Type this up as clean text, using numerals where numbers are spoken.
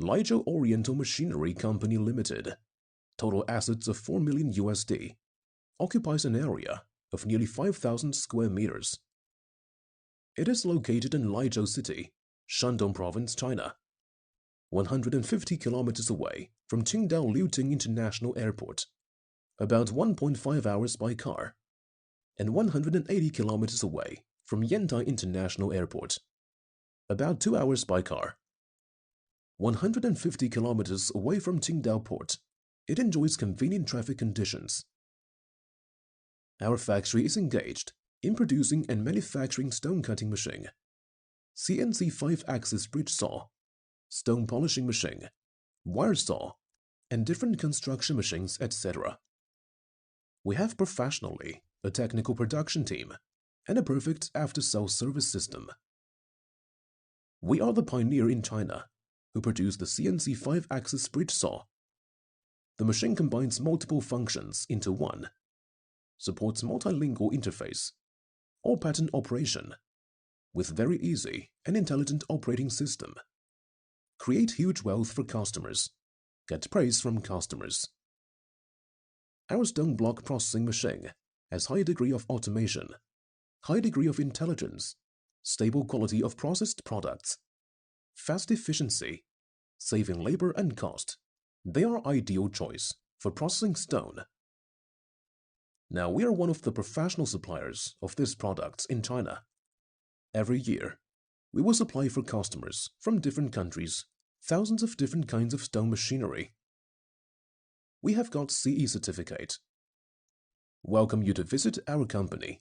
Lijo Oriental Machinery Company Limited, total assets of $4 million USD, occupies an area of nearly 5,000 square meters. It is located in Lijo City, Shandong Province, China, 150 kilometers away from Qingdao Liuting International Airport, about 1.5 hours by car, and 180 kilometers away from Yantai International Airport, about 2 hours by car. 150 kilometers away from Qingdao Port, it enjoys convenient traffic conditions. Our factory is engaged in producing and manufacturing stone cutting machine, CNC 5-axis bridge saw, stone polishing machine, wire saw, and different construction machines, etc. We have professionally a technical production team and a perfect after-sales service system. We are the pioneer in China who produce the CNC 5-axis bridge saw. The machine combines multiple functions into one, supports multilingual interface, all-pattern operation, with very easy and intelligent operating system. Create huge wealth for customers, get praise from customers. Our stone block processing machine has high degree of automation, high degree of intelligence, stable quality of processed products, fast efficiency, saving labor and cost. They are ideal choice for processing stone. Now we are one of the professional suppliers of these products in China. Every year, we will supply for customers from different countries thousands of different kinds of stone machinery. We have got CE certificate. Welcome you to visit our company.